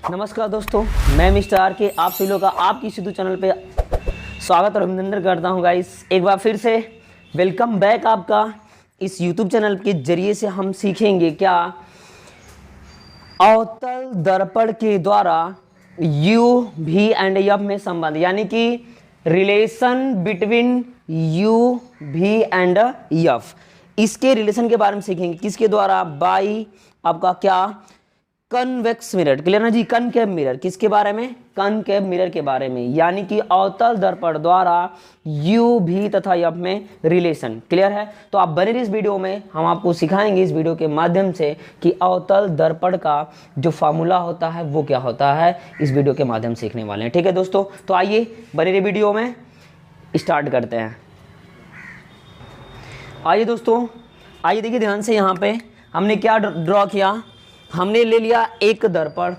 नमस्कार दोस्तों, मैं मिस्टर आर के आप सभी लोगों का आपकी सिद्धू चैनल पे स्वागत और अभिनंदन करता हूं। गाइस एक बार फिर से वेलकम बैक आपका। इस यूट्यूब चैनल के जरिए से हम सीखेंगे क्या अवतल दर्पण के द्वारा यू भी एंड यफ में संबंध, यानी कि रिलेशन बिटवीन यू भी एंड यफ, इसके रिलेशन के बारे में सीखेंगे। किसके द्वारा? बाई आपका क्या कन्वेक्स मिरर। क्लियर ना जी? Concave mirror. किसके बारे में? कनकेव मिरर के बारे में, यानी कि अवतल दर्पण द्वारा यू भी तथा यफ में रिलेशन। क्लियर है? तो आप बने रहिए इस वीडियो में, हम आपको सिखाएंगे इस वीडियो के माध्यम से कि अवतल दर्पण का जो फार्मूला होता है वो क्या होता है। इस वीडियो के माध्यम से सीखने वाले हैं। ठीक है दोस्तों, तो आइए बने रहिए वीडियो में, स्टार्ट करते हैं। आइए दोस्तों, आइए देखिए ध्यान से। यहाँ पे हमने क्या ड्रॉ किया? हमने ले लिया एक दर्पण।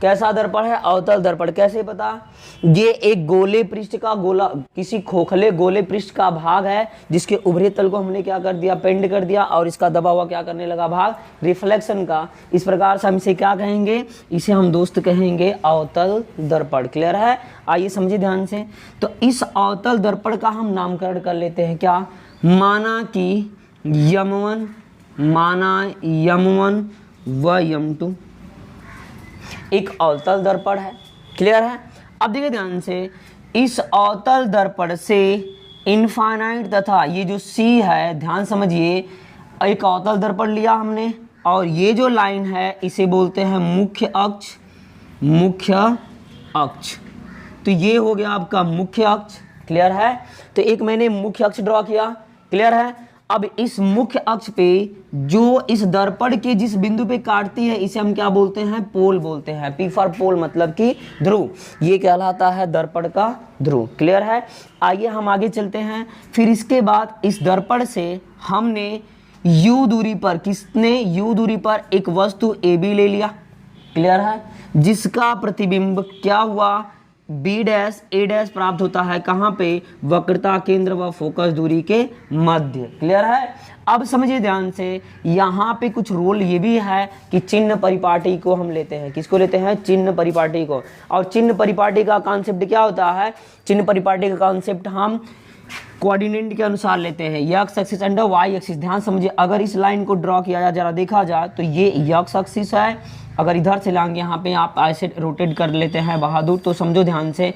कैसा दर्पण है? अवतल दर्पण। कैसे पता? ये एक गोले पृष्ठ का गोला, किसी खोखले गोले पृष्ठ का भाग है जिसके उभरे तल को हमने क्या कर दिया? पेंट कर दिया, और इसका दबा हुआ क्या करने लगा? भाग रिफ्लेक्शन का। इस प्रकार से हम इसे क्या कहेंगे? इसे हम दोस्त कहेंगे अवतल दर्पण। क्लियर है? आइए समझिए ध्यान से। तो इस अवतल दर्पण का हम नामकरण कर लेते हैं क्या? माना कि यम1, माना यम1 व यम2 एक अवतल दर्पण है। क्लियर है? अब देखिए ध्यान से, इस अवतल दर्पण से इनफाइनाइट तथा ये जो सी है, ध्यान समझिए, एक अवतल दर्पण लिया हमने, और ये जो लाइन है इसे बोलते हैं मुख्य अक्ष। मुख्य अक्ष, तो ये हो गया आपका मुख्य अक्ष। क्लियर है? तो एक मैंने मुख्य अक्ष ड्रॉ किया। क्लियर है? अब इस मुख्य अक्ष पे जो इस दर्पण के जिस बिंदु पे काटती है इसे हम क्या बोलते हैं? पोल बोलते हैं। पी फॉर पोल मतलब कि ध्रुव। ये कहलाता है दर्पण का ध्रुव। क्लियर है? आइए हम आगे चलते हैं। फिर इसके बाद इस दर्पण से हमने u दूरी पर, किसने? u दूरी पर एक वस्तु AB ले लिया। क्लियर है? जिसका प्रतिबिंब क्या हुआ? B डैश A डैश प्राप्त होता है। कहाँ पे? वक्रता केंद्र व फोकस दूरी के मध्य। क्लियर है? अब समझिए ध्यान से, यहाँ पे कुछ रोल ये भी है कि चिन्ह परिपाटी को हम लेते हैं। किसको लेते हैं? चिन्ह परिपाटी को। और चिन्ह परिपाटी का कॉन्सेप्ट क्या होता है? चिन्ह परिपाटी का कॉन्सेप्ट हम कोऑर्डिनेट के अनुसार लेते हैं, X axis and Y axis. ध्यान समझिए, अगर इस लाइन को ड्रॉ किया जाए, जरा देखा जाए, तो ये एक्स एक्सिस है। अगर इधर से लाएंगे, यहाँ पे आप ऐसे रोटेट कर लेते हैं बहादुर, तो समझो ध्यान से,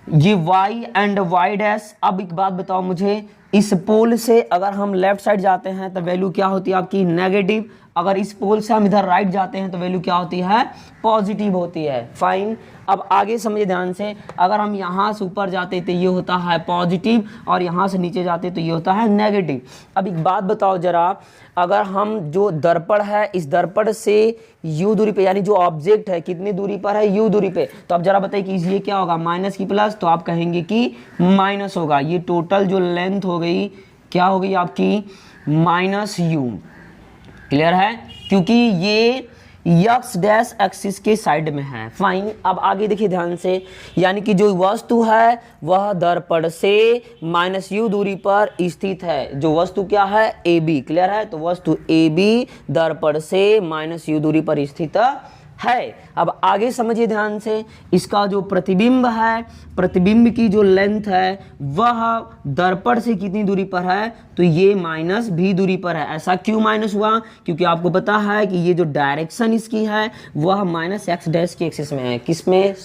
ये वाई एंड वाई डैश। अब एक बात बताओ मुझे, इस पोल से अगर हम लेफ्ट साइड जाते हैं तो वैल्यू क्या होती है आपकी? नेगेटिव। अगर इस पोल से हम इधर राइट जाते हैं तो वैल्यू क्या होती है? पॉजिटिव होती है। फाइन। अब आगे समझिए ध्यान से, अगर हम यहाँ से ऊपर जाते तो ये होता है पॉजिटिव, और यहाँ से नीचे जाते तो ये होता है नेगेटिव। अब एक बात बताओ जरा, अगर हम जो दर्पण है, इस दर्पण से u दूरी पे, यानी जो ऑब्जेक्ट है कितनी दूरी पर है? u दूरी पे, तो अब जरा बताइए कि ये क्या होगा? माइनस की प्लस, तो आप कहेंगे कि माइनस होगा। ये टोटल जो लेंथ हो गई, क्या हो गई आपकी? Minus u। क्लियर है? क्योंकि ये यक्स डैश एक्सिस के साइड में है। फाइन। अब आगे देखिए ध्यान से, यानी कि जो वस्तु है वह दर्पण से माइनस यू दूरी पर स्थित है। जो वस्तु क्या है? A B. क्लियर है? तो वस्तु ए बी दर्पण से माइनस यू दूरी पर स्थित है। अब आगे समझिए ध्यान से, इसका जो प्रतिबिंब है, प्रतिबिंब की जो लेंथ है वह दर्पण से कितनी दूरी पर है? तो ये माइनस भी दूरी पर है। ऐसा क्यों माइनस हुआ? क्योंकि आपको पता है कि ये जो डायरेक्शन इसकी है वह माइनस एक्स डैश की एक्सिस में है। किसमें?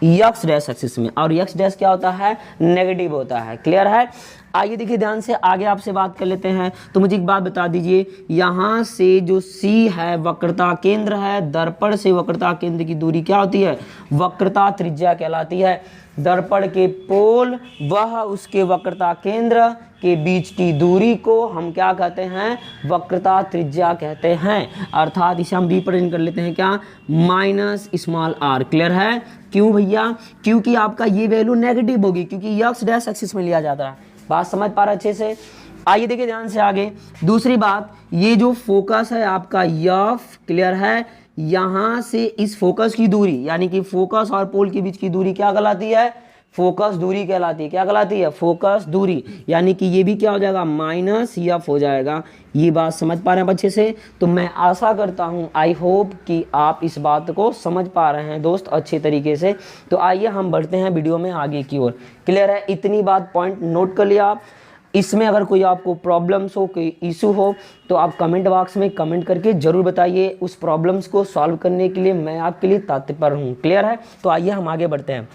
एक्स डैश एक्सिस में। और एक्स डैश क्या होता है? नेगेटिव होता है। क्लियर है? आइए देखिए ध्यान से, आगे आपसे बात कर लेते हैं। तो मुझे एक बात बता दीजिए, यहाँ से जो C है वक्रता केंद्र है, दर्पण से वक्रता केंद्र की दूरी क्या होती है? वक्रता त्रिज्या कहलाती है। दर्पण के पोल वह उसके वक्रता केंद्र के बीच की दूरी को हम क्या कहते हैं? वक्रता त्रिज्या कहते हैं। अर्थात इसे हम रिप्रेजेंट कर लेते हैं क्या? Minus small r। क्लियर है? क्यों भैया? क्योंकि आपका ये वैल्यू नेगेटिव होगी, क्योंकि एक्स डैश एक्सिस में लिया जाता है। बात समझ पा रहे अच्छे से? आइए देखिए ध्यान से आगे। दूसरी बात, ये जो फोकस है आपका यफ, क्लियर है, यहाँ से इस फोकस की दूरी, यानी कि फोकस और पोल के बीच की दूरी क्या कहलाती है? फोकस दूरी कहलाती है। क्या कहलाती है? फोकस दूरी। यानी कि ये भी क्या हो जाएगा? माइनस एफ हो जाएगा। ये बात समझ पा रहे हैं अच्छे से? तो मैं आशा करता हूँ, आई होप कि आप इस बात को समझ पा रहे हैं दोस्त अच्छे तरीके से। तो आइए हम बढ़ते हैं वीडियो में आगे की ओर। क्लियर है? इतनी बात पॉइंट नोट कर लिया आप। इसमें अगर कोई आपको प्रॉब्लम्स हो, कोई इशू हो, तो आप कमेंट बॉक्स में कमेंट करके ज़रूर बताइए। उस प्रॉब्लम्स को सॉल्व करने के लिए मैं आपके लिए तत्पर हूँ। क्लियर है? तो आइए हम आगे बढ़ते हैं।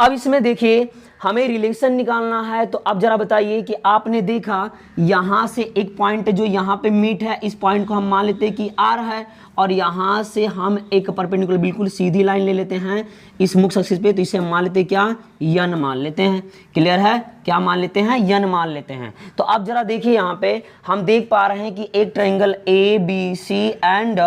अब इसमें देखिए हमें रिलेशन निकालना है। तो अब जरा बताइए कि आपने देखा यहाँ से एक पॉइंट जो यहाँ पे मीट है, इस पॉइंट को हम मान लेते हैं कि आर है, और यहाँ से हम एक परपेंडिकुलर बिल्कुल सीधी लाइन ले लेते हैं इस मुख्य एक्सिस पे। तो इसे हम मान लेते हैं क्या? यन मान लेते हैं। क्लियर है? क्या मान लेते हैं? यन मान लेते हैं। तो अब जरा देखिए यहाँ पे हम देख पा रहे हैं कि एक triangle A B C and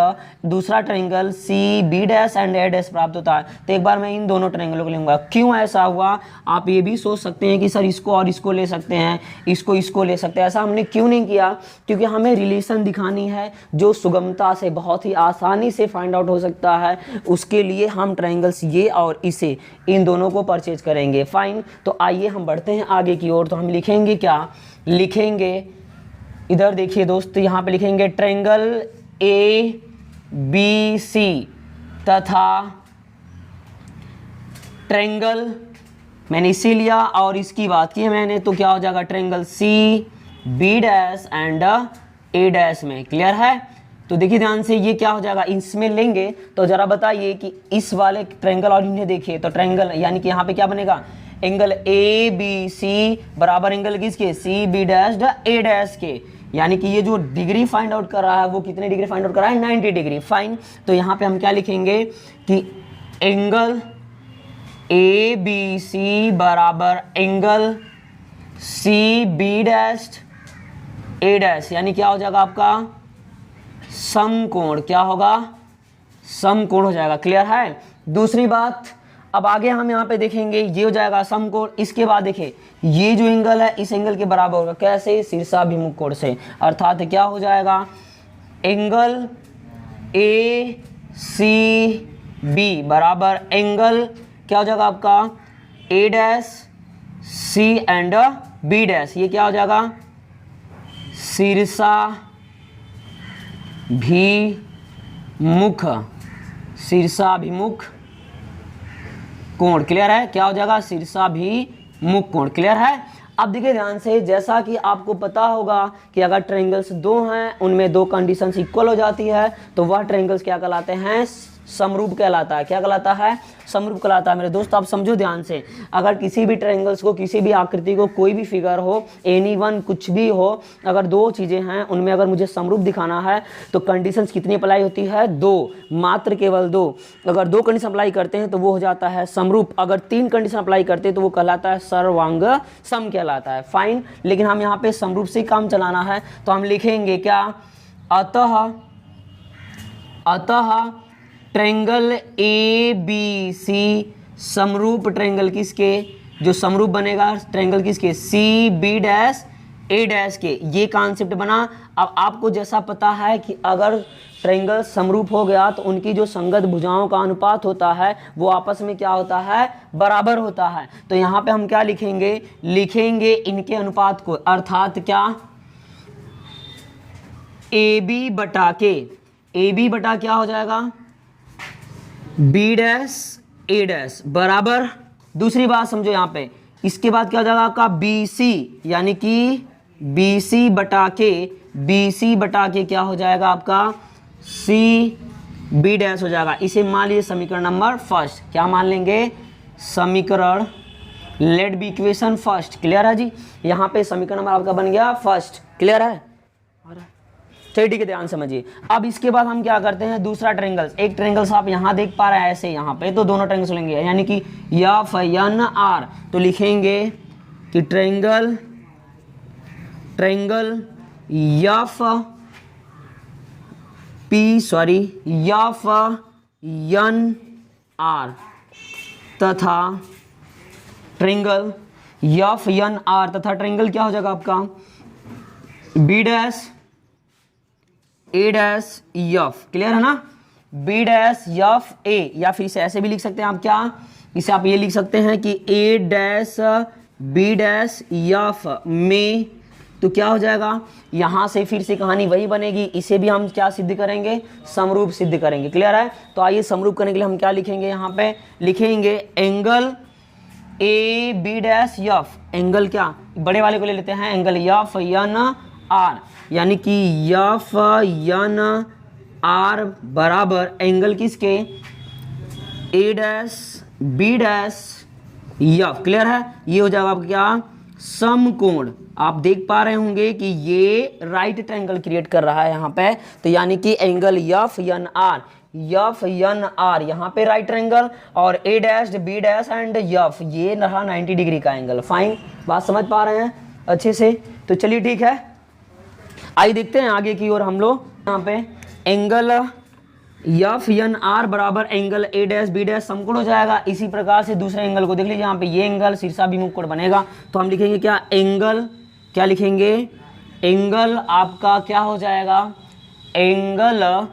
दूसरा triangle C B dash and A dash प्राप्त होता है। तो एक बार मैं इन दोनों ट्रायंगलों को लूंगा। क्यों ऐसा हुआ? आप ये भी सोच सकते हैं कि सर इसको और इसको ले सकते हैं, इसको ले सकते हैं। ऐसा हमने क्यों नहीं किया? क्योंकि हमें रिलेशन दिखानी है जो सुगमता से, बहुत ही आसानी से फाइंड आउट हो सकता है। उसके लिए हम ट्रायंगल्स ये और इसे, इन दोनों को परचेज करेंगे। फाइन। तो आइए हम बढ़ते हैं आगे की ओर। तो हम लिखेंगे क्या? लिखेंगे, इधर देखिए दोस्त, यहाँ पे लिखेंगे ट्रायंगल ए बी सी तथा ट्रायंगल, मैंने इसी लिया और इसकी बात की है मैंने, तो क्या हो जाएगा? Triangle C B dash and A dash में। क्लियर है? तो देखिए ध्यान से, ये क्या हो जाएगा? इसमें लेंगे तो जरा बताइए कि इस वाले ट्रायंगल और इन्हें देखिए, तो ट्रायंगल यानी कि यहाँ पे क्या बनेगा? एंगल ए बी सी बराबर एंगल किसके? सी बी डैश ए डैश के। यानी कि ये जो डिग्री फाइंड आउट कर रहा है वो कितने डिग्री फाइंड आउट कर रहा है? 90 डिग्री। फाइन। तो यहाँ पे हम क्या लिखेंगे कि एंगल ए बी सी बराबर angle C B dash A dash, यानी क्या हो जाएगा आपका? समकोण। क्या होगा? समकोण हो जाएगा। क्लियर है? दूसरी बात, अब आगे हम यहाँ पे देखेंगे, ये हो जाएगा समकोण। इसके बाद देखिए ये जो एंगल है इस एंगल के बराबर होगा। कैसे? शीर्षाभिमुख कोण से। अर्थात क्या हो जाएगा? एंगल ए सी बी बराबर एंगल क्या हो जाएगा आपका? A dash C and B dash. ये क्या हो जाएगा? शीर्षाभिमुख कोण। क्लियर है? क्या हो जाएगा? शीर्षाभिमुख कोण। क्लियर है? अब देखिए ध्यान से, जैसा कि आपको पता होगा कि अगर ट्रायंगल्स दो हैं, उनमें दो कंडीशंस इक्वल हो जाती है, तो वह ट्रायंगल्स क्या कहलाते हैं? समरूप कहलाता है। क्या कहलाता है? समरूप कहलाता है। मेरे दोस्त आप समझो ध्यान से, अगर किसी भी ट्रायंगल्स को, किसी भी आकृति को, कोई भी फिगर हो, एनी वन कुछ भी हो, अगर दो चीज़ें हैं उनमें अगर मुझे समरूप दिखाना है तो कंडीशंस कितनी अप्लाई होती है? दो, मात्र केवल दो। अगर दो कंडीशन अप्लाई करते हैं तो वो हो जाता है समरूप। अगर तीन कंडीशन अप्लाई करते हैं तो वो कहलाता है सर्वांग सम कहलाता है। फाइन। लेकिन हम यहाँ पे समरूप से काम चलाना है, तो हम लिखेंगे क्या? अतः ट्रायंगल ए बी सी समरूप ट्रायंगल किसके? जो समरूप बनेगा ट्रायंगल किसके? सी बी डैश ए डैश के। ये कॉन्सेप्ट बना। अब आपको जैसा पता है कि अगर ट्रायंगल समरूप हो गया तो उनकी जो संगत भुजाओं का अनुपात होता है वो आपस में क्या होता है? बराबर होता है। तो यहाँ पे हम क्या लिखेंगे? लिखेंगे इनके अनुपात को। अर्थात क्या? ए बी बटा के, ए बी बटा क्या हो जाएगा? बी डैश ए डैश बराबर। दूसरी बात समझो यहाँ पे, इसके बाद क्या हो जाएगा आपका? बी सी, यानी कि बी सी बटा के, बी सी बटा के क्या हो जाएगा आपका? सी बी डैश हो जाएगा। इसे मान लीजिए समीकरण नंबर फर्स्ट। क्या मान लेंगे? समीकरण, let be equation first. Clear है जी? यहाँ पे समीकरण नंबर आपका बन गया फर्स्ट। क्लियर है? चलिए ठीक है, ध्यान समझिए। अब इसके बाद हम क्या करते हैं? दूसरा ट्रायंगल्स, एक ट्रायंगल्स आप यहाँ देख पा रहे हैं ऐसे यहाँ पे, तो दोनों ट्रायंगल्स लेंगे, यानी कि एफ एन आर। तो लिखेंगे कि ट्रायंगल एफ एन आर तथा ट्रायंगल एफ एन आर तथा ट्रायंगल क्या हो जाएगा आपका? B dash A dash F. Clear है ना? बी डैश एफ ए, या फिर इसे ऐसे भी लिख सकते हैं आप, क्या इसे आप ये लिख सकते हैं कि ए डैश बी डैश एफ में, तो क्या हो जाएगा, यहां से फिर से कहानी वही बनेगी, इसे भी हम क्या सिद्ध करेंगे, समरूप सिद्ध करेंगे। क्लियर है? तो आइए समरूप करने के लिए हम क्या लिखेंगे, यहाँ पे लिखेंगे angle A B dash F, angle क्या बड़े वाले को ले लेते हैं, एंगल एफ एन आर, यानी कि एफ एन आर बराबर एंगल किसके, A dash B dash F. Clear है? ये हो जाएगा आपका क्या, समकोण। आप देख पा रहे होंगे कि ये राइट ट्रायंगल क्रिएट कर रहा है यहाँ पे, तो यानी कि angle F N R, F N R यहाँ पे राइट ट्रायंगल, और A dash B dash and F ये रहा 90 डिग्री का एंगल। फाइन, बात समझ पा रहे हैं अच्छे से? तो चलिए ठीक है, आइए देखते हैं आगे की ओर हम लोग। यहाँ पे एंगल एफ एन आर बराबर angle A dash B dash समकोण हो जाएगा। इसी प्रकार से दूसरे एंगल को देख लीजिए, यहाँ पे ये एंगल शीर्षाभिमुख कोण बनेगा, तो हम लिखेंगे क्या, एंगल, क्या लिखेंगे, एंगल आपका क्या हो जाएगा, एंगल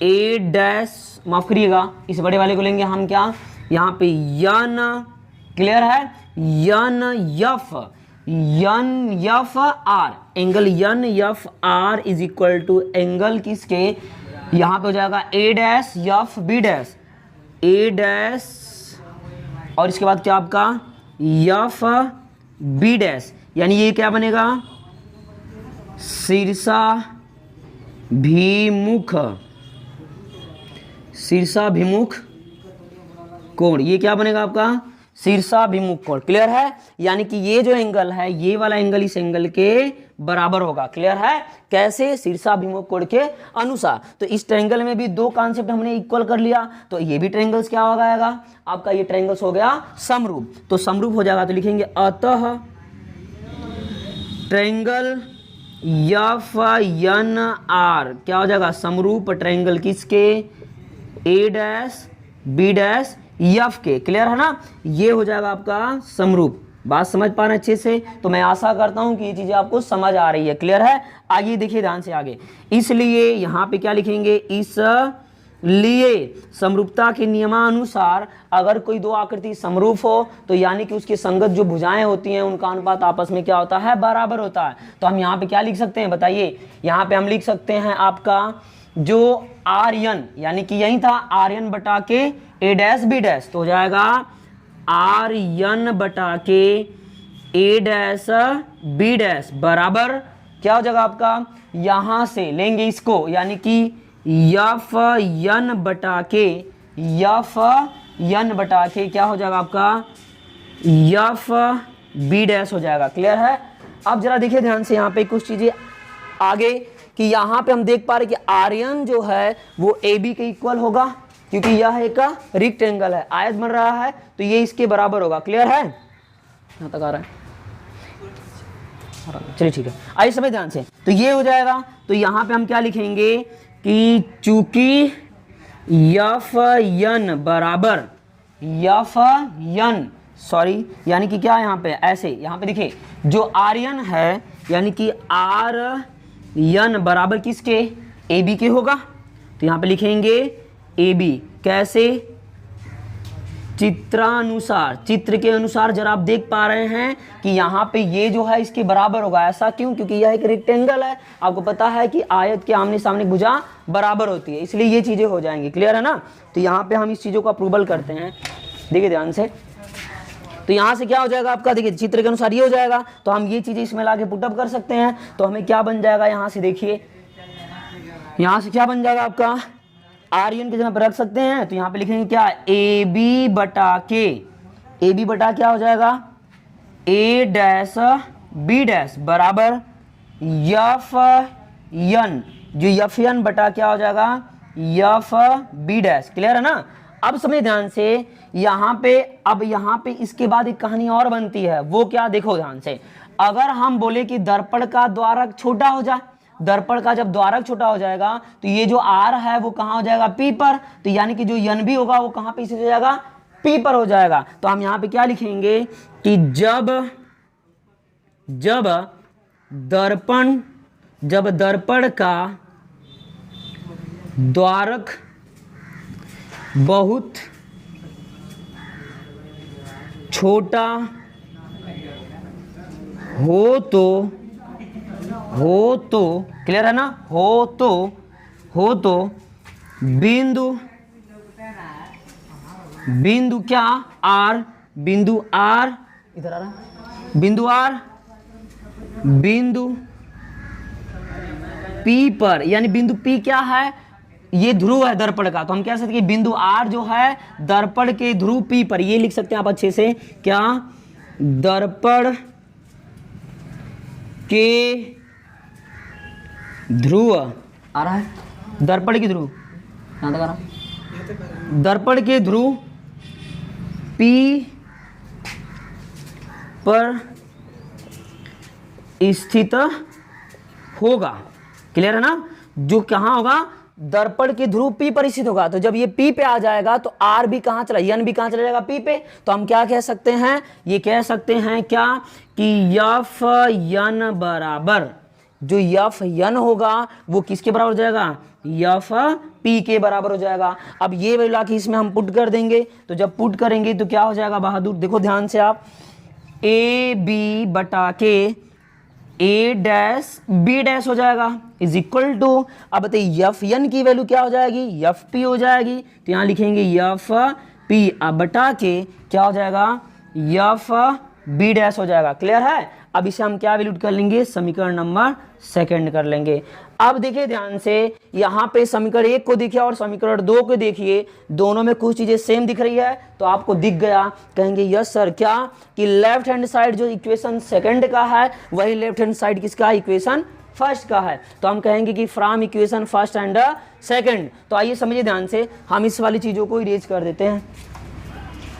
ए डैश, माफ करिएगा इस बड़े वाले को लेंगे हम क्या, यहाँ पे यन, क्लियर है, N F R, angle N F R is equal to angle किसके, यहाँ पे हो जाएगा A dash F B dash, A dash और इसके बाद क्या आपका एफ बी डैश, यानी ये क्या बनेगा, शीर्षाभिमुख कोण, ये क्या बनेगा आपका, शीर्षाभिमुख कोण। क्लियर है? यानी कि ये जो एंगल है, ये वाला एंगल इस एंगल के बराबर होगा। क्लियर है? कैसे, शीर्षाभिमुख कोण के अनुसार। तो इस ट्रायंगल में भी दो कॉन्सेप्ट हमने इक्वल कर लिया, तो ये भी ट्रायंगल्स क्या हो जाएगा आपका, ये ट्रायंगल्स हो गया समरूप। तो समरूप हो जाएगा तो लिखेंगे अतः ट्रायंगल एफ एन आर क्या हो जाएगा, समरूप ट्रायंगल किसके, A dash B dash F के। क्लियर है ना? ये हो जाएगा आपका समरूप। बात समझ पा रहे हैं अच्छे से? तो मैं आशा करता हूं कि ये चीजें आपको समझ आ रही है। क्लियर है? आगे देखिए ध्यान से आगे, इसलिए यहां पे क्या लिखेंगे, इसलिए समरूपता के नियमानुसार अगर कोई दो आकृति समरूप हो तो यानी कि उसकी संगत जो भुजाएं होती हैं उनका अनुपात आपस में क्या होता है, बराबर होता है। तो हम यहाँ पे क्या लिख सकते हैं बताइए, यहाँ पे हम लिख सकते हैं आपका जो आर एन, यानी कि यही था आर एन बटा के ए डैश बी डैश, तो हो जाएगा आर एन बटा के ए डैश बी डैश बराबर क्या हो जाएगा आपका, यहां से लेंगे इसको, यानी कि एफ एन बटा के क्या हो जाएगा आपका, एफ बी डैश हो जाएगा। क्लियर है? अब जरा देखिए ध्यान से यहाँ पे कुछ चीजें आगे, कि यहाँ पे हम देख पा रहे कि आर्यन जो है वो ए बी के इक्वल होगा, क्योंकि यह एक रेक्टेंगल है, आयत बन रहा है, तो ये इसके बराबर होगा। क्लियर है? यहाँ तक आ रहा है? चलिए ठीक है, आइए समझ ध्यान से। तो ये हो जाएगा, तो यहाँ पे हम क्या लिखेंगे कि चूंकि एफ एन बराबर एफ एन, सॉरी यानी कि क्या यहाँ पे ऐसे, यहाँ पे देखिए जो आर्यन है यानी कि आर एन बराबर किसके, ए बी के होगा। तो यहाँ पे लिखेंगे ए बी, कैसे, चित्रानुसार, चित्र के अनुसार। जरा आप देख पा रहे हैं कि यहाँ पे ये जो है इसके बराबर होगा। ऐसा क्यों? क्योंकि यह एक रेक्टेंगल है, आपको पता है कि आयत के आमने सामने भुजा बराबर होती है, इसलिए ये चीजें हो जाएंगी। क्लियर है ना? तो यहाँ पे हम इस चीजों को अप्रूवल करते हैं, देखिए ध्यान से। तो यहाँ से क्या हो जाएगा आपका, देखिए चित्र के अनुसार ये हो जाएगा, तो हम ये चीजें इसमें लाके पुटअप कर सकते हैं। तो हमें क्या बन जाएगा, यहाँ से देखिए, यहाँ से क्या बन जाएगा आपका, आर्यन की जगह पर रख सकते हैं। तो यहाँ पे लिखेंगे क्या, ए बी बटा के, ए बी बटा क्या हो जाएगा, ए डैश बी डैश बराबर एफ एन, जो एफ एन बटा क्या हो जाएगा, एफ बी डैश। क्लियर है ना? अब समझे ध्यान से, यहाँ पे, अब यहाँ पे इसके बाद एक कहानी और बनती है, वो क्या, देखो ध्यान से। अगर हम बोले कि दर्पण का द्वारक छोटा हो जाए, दर्पण का जब द्वारक छोटा हो जाएगा तो ये जो आर है वो कहाँ हो जाएगा, पी पर। तो यानी कि जो यन भी होगा वो कहाँ पे हो जाएगा, पी पर हो जाएगा। तो हम यहाँ पे क्या लिखेंगे कि जब दर्पण का द्वारक बहुत छोटा हो तो क्लियर है ना, हो तो बिंदु क्या आर, बिंदु आर इधर आ रहा, बिंदु आर बिंदु पी पर, यानी बिंदु पी क्या है, ये ध्रुव है दर्पण का, तो हम कह सकते हैं कि बिंदु आर जो है दर्पण के ध्रुव पी पर, ये लिख सकते हैं आप अच्छे से, क्या दर्पण के ध्रुव आ रहा है, दर्पण के ध्रुव कहां तक आ रहा, दर्पण के ध्रुव पी पर स्थित होगा, क्लियर है ना, जो कहां होगा, दर्पण के ध्रुव पी पर स्थित होगा। तो जब ये पी पे आ जाएगा तो आर भी कहां चला, यन भी कहां चला जाएगा, पी पे। तो हम क्या कह सकते हैं, ये कह सकते हैं क्या कि यफ यन बराबर, जो यफ यन होगा वो किसके बराबर हो जाएगा, यफ पी के बराबर हो जाएगा। अब ये वाला कि इसमें हम पुट कर देंगे, तो जब पुट करेंगे तो क्या हो जाएगा बहादुर, देखो ध्यान से आप, ए बी बटा के ए डैश बी डैश हो जाएगा इज इक्वल टू, अब बताइए यफ यन की वैल्यू क्या हो जाएगी, यफ पी हो जाएगी, तो यहाँ लिखेंगे यफ पी, अब बटा के क्या हो जाएगा, यफ बी डैश हो जाएगा, क्लियर है। अब इसे हम क्या वैल्यू कर लेंगे, समीकरण नंबर सेकंड कर लेंगे। अब देखिए ध्यान से, यहाँ पे समीकरण 1 को देखिए और समीकरण 2 को देखिए, दोनों में कुछ चीजें सेम दिख रही है, तो आपको दिख गया, कहेंगे यस सर, क्या कि लेफ्ट हैंड साइड जो इक्वेशन सेकंड का है वही लेफ्ट हैंड साइड किसका है, इक्वेशन फर्स्ट का है। तो हम कहेंगे कि from equation first and second. तो आइए समझिए ध्यान से, हम इस वाली चीजों को इरेज कर देते हैं,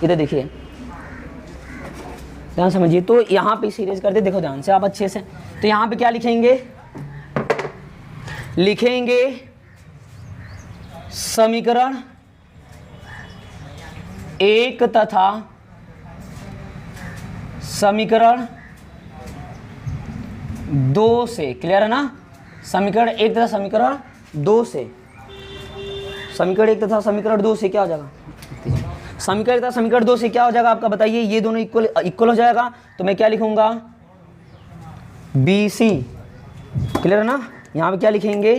इधर देखिए ध्यान समझिए, तो यहाँ पे इसे इरेज करते, देखो ध्यान से आप अच्छे से, तो यहाँ पे क्या लिखेंगे, लिखेंगे समीकरण 1 तथा समीकरण 2 से, क्लियर है ना, समीकरण 1 तथा समीकरण 2 से, समीकरण 1 तथा समीकरण 2 से क्या हो जाएगा, समीकरण तथा समीकरण 2 से क्या हो जाएगा आपका बताइए, ये दोनों इक्वल हो जाएगा, तो मैं क्या लिखूंगा, बी सी, क्लियर है ना, यहाँ पे क्या लिखेंगे,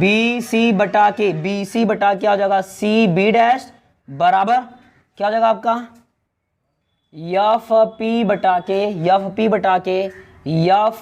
बी सी बटा के, बी सी बटा क्या हो जाएगा, सी बी डैश बराबर क्या हो जाएगा आपका, यफ पी बटा के, यफ पी बटा के यफ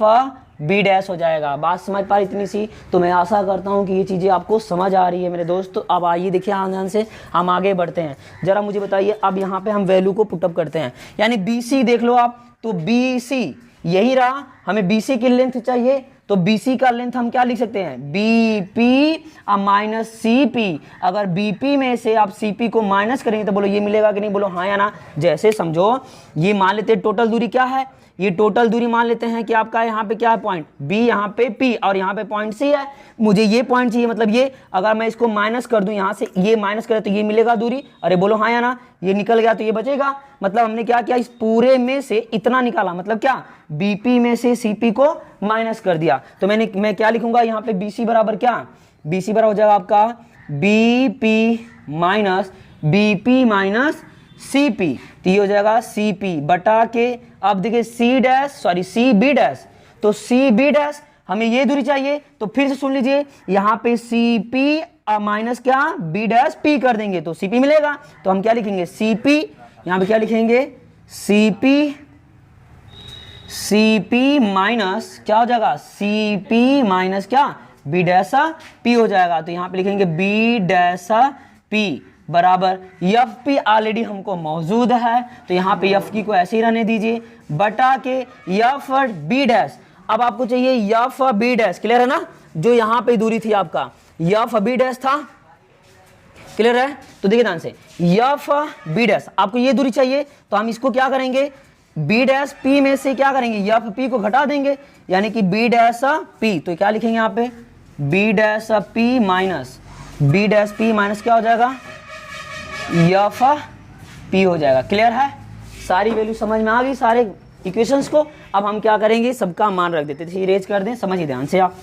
बी डैश हो जाएगा। बात समझ पा रही इतनी सी, तो मैं आशा करता हूँ कि ये चीज़ें आपको समझ आ रही है मेरे दोस्त। तो अब आइए देखिए ध्यान से, हम आगे बढ़ते हैं, जरा मुझे बताइए, अब यहाँ पे हम वैल्यू को पुटअप करते हैं, यानी बी सी देख लो आप, तो बी सी यही रहा, हमें बी सी की लेंथ चाहिए, तो BC का लेंथ हम क्या लिख सकते हैं, BP माइनस CP। अगर BP में से आप CP को माइनस करेंगे तो बोलो ये मिलेगा कि नहीं, बोलो हाँ या ना। जैसे समझो ये मान लेते हैं टोटल दूरी क्या है, ये टोटल दूरी मान लेते हैं कि आपका यहाँ पे क्या है पॉइंट B, यहाँ पे P और यहाँ पे पॉइंट C है। मुझे ये पॉइंट चाहिए, मतलब ये अगर मैं इसको माइनस कर दूं, यहाँ से ये माइनस करें तो ये मिलेगा दूरी। अरे बोलो हाँ या ना, ये निकल गया तो ये बचेगा। मतलब हमने क्या किया, इस पूरे में से इतना निकाला, मतलब क्या BP में से CP को माइनस कर दिया। तो मैं क्या लिखूंगा यहाँ पे, BC बराबर क्या, BC बराबर हो जाएगा आपका BP minus BP minus CP, तो ये हो जाएगा CP बटा के, अब देखिए CB डैश, तो CB डैश हमें ये दूरी चाहिए, तो फिर से सुन लीजिए, यहाँ पे CP माइनस क्या B डैश P कर देंगे तो CP मिलेगा। तो हम क्या लिखेंगे CP, यहाँ पे क्या लिखेंगे CP माइनस क्या हो जाएगा, CP माइनस क्या B डैश P हो जाएगा। तो यहाँ पे लिखेंगे B डैश P बराबर एफ पी ऑलरेडी हमको मौजूद है, तो यहाँ पे एफ की को ऐसे ही रहने दीजिए, बटा के एफ बी डैश। अब आपको चाहिए एफ बी डैश, क्लियर है ना, जो यहाँ पे दूरी थी आपका एफ बी डैश था, क्लियर है। तो देखिए ध्यान से, एफ बी डैश आपको ये दूरी चाहिए, तो हम इसको क्या करेंगे, बी डैश पी में से क्या करेंगे, एफ पी को घटा देंगे, यानी कि बी डैश पी। तो क्या लिखेंगे यहाँ पे, B dash P minus B dash P minus क्या हो जाएगा, एफ पी हो जाएगा। क्लियर है, सारी वैल्यू समझ में आ गई सारे इक्वेशंस को। अब हम क्या करेंगे, सबका मान रख देते थे, इरेज कर दें, समझिए ध्यान से आप,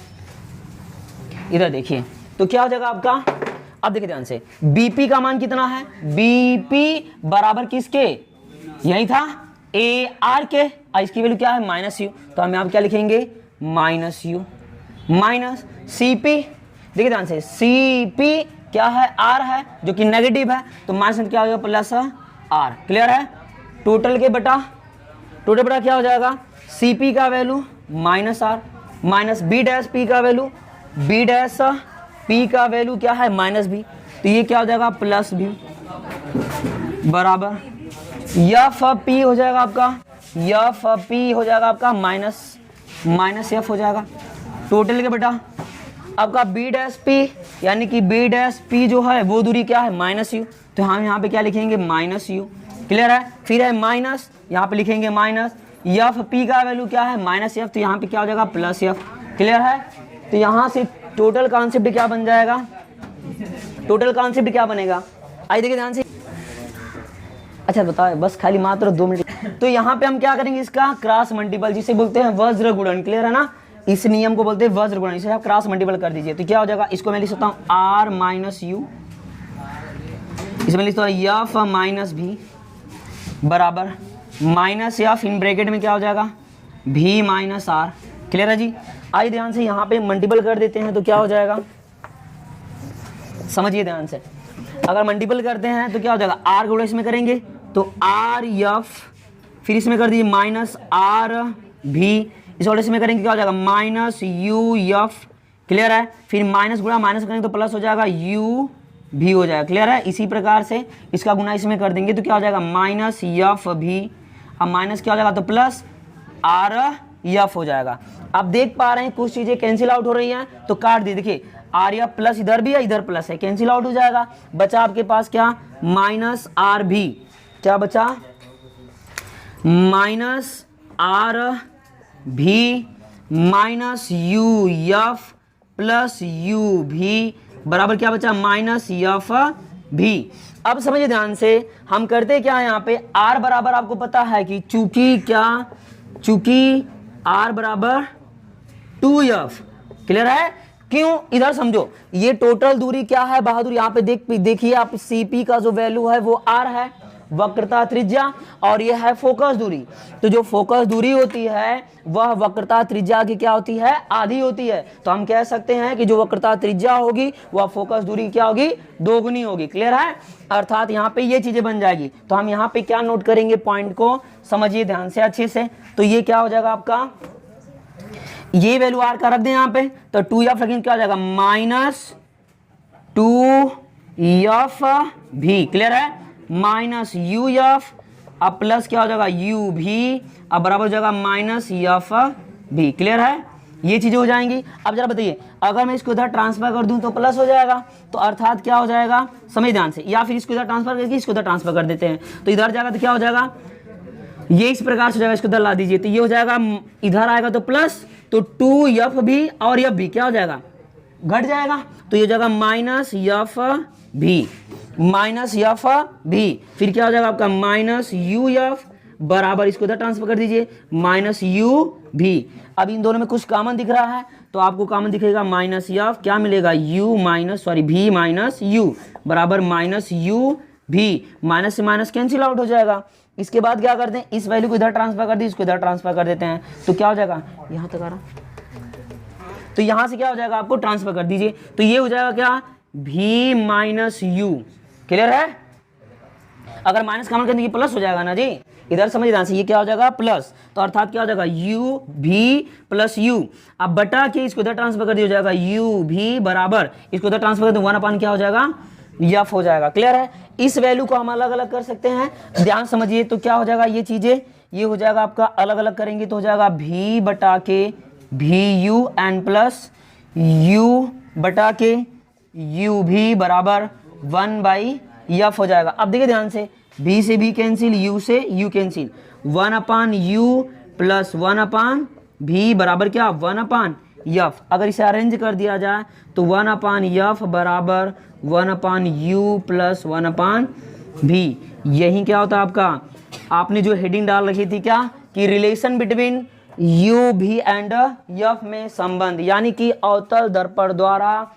इधर देखिए। तो क्या हो जाएगा आपका, अब देखिए ध्यान से, बीपी का मान कितना है, बीपी बराबर किसके, यही था ए आर के, इसकी वैल्यू क्या है माइनस यू, तो हम यहाँ क्या लिखेंगे माइनस यू, माइनस सीपी, देखिए ध्यान से सीपी क्या है आर है जो कि नेगेटिव है, तो माइनस क्या हो जाएगा प्लस आर, क्लियर है। टोटल बटा क्या हो जाएगा, सीपी का value minus R minus B dash P का वैल्यू, बी डैश पी का वैल्यू क्या है माइनस बी, तो ये क्या हो जाएगा प्लस बी बराबर एफ पी हो जाएगा आपका, एफ पी हो जाएगा आपका माइनस एफ हो जाएगा। टोटल के बेटा आपका बी डैश पी यानी कि बी डैश पी जो है वो दूरी क्या है माइनस यू, तो हम यहाँ पे क्या लिखेंगे माइनस यू, क्लियर है। फिर है माइनस, यहाँ पे लिखेंगे माइनस एफ पी का वैल्यू क्या है माइनस एफ, तो यहाँ पे क्या हो जाएगा प्लस एफ, क्लियर है। तो यहाँ से टोटल कॉन्सेप्ट क्या बन जाएगा, टोटल कॉन्सेप्ट क्या बनेगा, आइए देखिए ध्यान से। अच्छा बताओ बस खाली मात्र 2 मिनट। तो यहाँ पे हम क्या करेंगे, इसका क्रॉस मल्टीपल जिसे बोलते हैं वज्र गुणन, क्लियर है ना, इस नियम को बोलते हैं वज्र गुणन, इसे आप क्रॉस मल्टीपल कर दीजिए तो क्या हो जाएगा, इसको मैं लिख सकता हूँ आर माइनस यू, इसमें लिखता हूँ एफ माइनस भी बराबर माइनस एफ इन ब्रैकेट में क्या हो जाएगा भी माइनस आर, क्लियर है जी। आइए ध्यान से यहाँ पे मल्टीपल कर देते हैं तो क्या हो जाएगा, समझिए ध्यान से, अगर मल्टीपल करते हैं तो क्या हो जाएगा आर गुणा इसमें करेंगे तो आर एफ, फिर इसमें कर दीजिए माइनस आर भी, इस ऑर्डर में करेंगे क्या हो जाएगा माइनस यू एफ, क्लियर है। फिर माइनस गुणा माइनस करेंगे तो प्लस हो जाएगा यू भी हो जाएगा, क्लियर है। इसी प्रकार से इसका गुणा इसमें कर देंगे तो क्या हो जाएगा माइनस एफ भी, अब माइनस क्या हो जाएगा तो प्लस आर एफ हो जाएगा। अब देख पा रहे हैं कुछ चीजें कैंसिल आउट हो रही हैं तो काट दी, देखिए आर एफ प्लस इधर भी है इधर प्लस है, कैंसिल आउट हो जाएगा, बचा आपके पास क्या माइनस आर भी, क्या बचा माइनस आर भी minus U F plus you भी बराबर क्या बचा माइनस एफ भी। अब समझिए ध्यान से, हम करते क्या है यहाँ पे आर बराबर आपको पता है कि चूंकि आर बराबर 2f, क्लियर है। क्यों, इधर समझो, ये टोटल दूरी क्या है बहादुर, यहाँ पे देखिए आप सीपी का जो वैल्यू है वो आर है, वक्रता त्रिज्या, और ये है फोकस दूरी। तो जो फोकस दूरी होती है वह वक्रता त्रिज्या की क्या होती है आधी होती है, तो हम कह सकते हैं कि जो वक्रता त्रिज्या होगी वह फोकस दूरी क्या होगी दोगुनी होगी, क्लियर है। अर्थात यहाँ पे ये चीजें बन जाएगी, तो हम यहाँ पे क्या नोट करेंगे, पॉइंट को समझिए ध्यान से अच्छे से। तो ये क्या हो जाएगा आपका, ये वैल्यू आर का रख दें यहाँ पे, तो 2f रखेंगे क्या हो जाएगा माइनस 2f भी, क्लियर है, माइनस यू एफ, अब प्लस क्या हो जाएगा यू भी, अब बराबर हो जाएगा माइनस एफ भी, क्लियर है। ये चीजें हो जाएंगी। अब जरा बताइए अगर मैं इसको इधर ट्रांसफर कर दूं तो प्लस हो जाएगा, तो अर्थात क्या हो जाएगा समझ ध्यान से, या फिर इसको इधर ट्रांसफर करके इसको इधर ट्रांसफर कर देते हैं तो इधर जाएगा तो क्या हो जाएगा ये इस प्रकार से हो जाएगा, इसको इधर ला दीजिए तो ये हो जाएगा, इधर आएगा तो प्लस, तो 2f भी और एफ भी क्या हो जाएगा घट जाएगा, तो ये हो जाएगा माइनस एफ भी, माइनस एफ भी, फिर क्या हो जाएगा आपका माइनस यू एफ बराबर इसको इधर ट्रांसफर कर दीजिए माइनस यू भी। अब इन दोनों में कुछ कॉमन दिख रहा है तो आपको कॉमन दिखेगा माइनस एफ, क्या मिलेगा यू माइनस भी माइनस यू बराबर माइनस यू भी, माइनस से माइनस कैंसिल आउट हो जाएगा। इसके बाद क्या करते हैं, इस वैल्यू को इधर ट्रांसफर कर दी, इसको इधर ट्रांसफर कर देते हैं तो क्या हो जाएगा यहाँ तक आ रहा, तो यहाँ से क्या हो जाएगा आपको ट्रांसफर कर दीजिए तो ये हो जाएगा क्या भी माइनस यू, क्लियर है। अगर माइनस कॉमन करने की प्लस हो जाएगा ना जी, इधर समझ ध्यान से, ये क्या हो जाएगा प्लस, तो अर्थात क्या हो जाएगा यू भी प्लस यू, अब बटा के इसको इधर ट्रांसफर कर दिया जाएगा यू भी बराबर इसको इधर ट्रांसफर कर दो 1 क्या हो जाएगा एफ हो जाएगा, क्लियर है। इस वैल्यू को हम अलग अलग कर सकते हैं, ध्यान समझिए, तो क्या हो जाएगा ये चीजें, ये हो जाएगा आपका अलग अलग करेंगे तो हो जाएगा भी बटा के भी यू एन प्लस यू बटा के यू भी बराबर 1/f हो जाएगा। अब देखिए ध्यान से, भी से भी कैंसिल, यू से you cancel, 1/u plus 1/v बराबर क्या 1/f। अगर इसे अरेंज कर दिया जाए तो 1/f बराबर 1/u प्लस 1/v। यही क्या होता है आपका, आपने जो हेडिंग डाल रखी थी क्या कि relation between u v and f में संबंध, यानी कि अवतल दर्पण द्वारा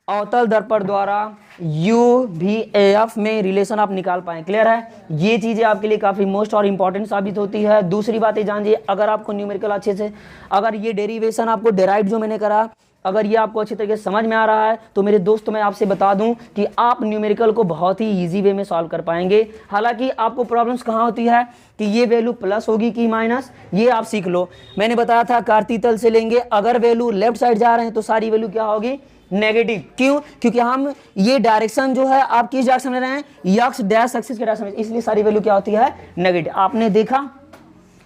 अवतल दर्पण द्वारा UVAF में रिलेशन आप निकाल पाए। क्लियर है? ये चीज़ें आपके लिए काफ़ी मोस्ट और इंपॉर्टेंट साबित होती है। दूसरी बात ये जानिए, अगर आपको न्यूमेरिकल अच्छे से, अगर ये डेरिवेशन आपको डेराइव जो मैंने करा, अगर ये आपको अच्छी तरीके से समझ में आ रहा है तो मेरे दोस्त मैं आपसे बता दूं कि आप न्यूमेरिकल को बहुत ही इजी वे में सॉल्व कर पाएंगे। हालांकि आपको प्रॉब्लम्स कहाँ होती है कि ये वैल्यू प्लस होगी कि माइनस, ये आप सीख लो। मैंने बताया था कार्तीय तल से लेंगे, अगर वैल्यू लेफ्ट साइड जा रहे हैं तो सारी वैल्यू क्या होगी? नेगेटिव। क्यों? क्योंकि हम ये डायरेक्शन जो है आप किस डायरेक्शन में रहे हैं? यक्स डैश एक्सिस के डायरेक्शन में, इसलिए सारी वैल्यू क्या होती है? नेगेटिव। आपने देखा?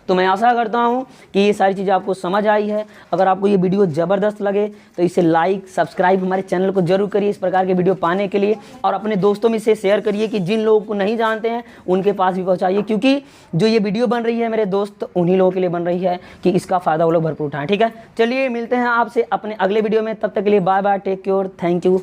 तो मैं आशा करता हूं कि ये सारी चीज़ें आपको समझ आई है। अगर आपको ये वीडियो ज़बरदस्त लगे तो इसे लाइक सब्सक्राइब हमारे चैनल को जरूर करिए इस प्रकार के वीडियो पाने के लिए, और अपने दोस्तों में इसे शेयर करिए कि जिन लोगों को नहीं जानते हैं उनके पास भी पहुंचाइए, क्योंकि जो ये वीडियो बन रही है मेरे दोस्त उन्हीं लोगों के लिए बन रही है कि इसका फ़ायदा वो लोग भरपूर उठाएं। ठीक है, चलिए मिलते हैं आपसे अपने अगले वीडियो में, तब तक के लिए bye bye, take care, thank you.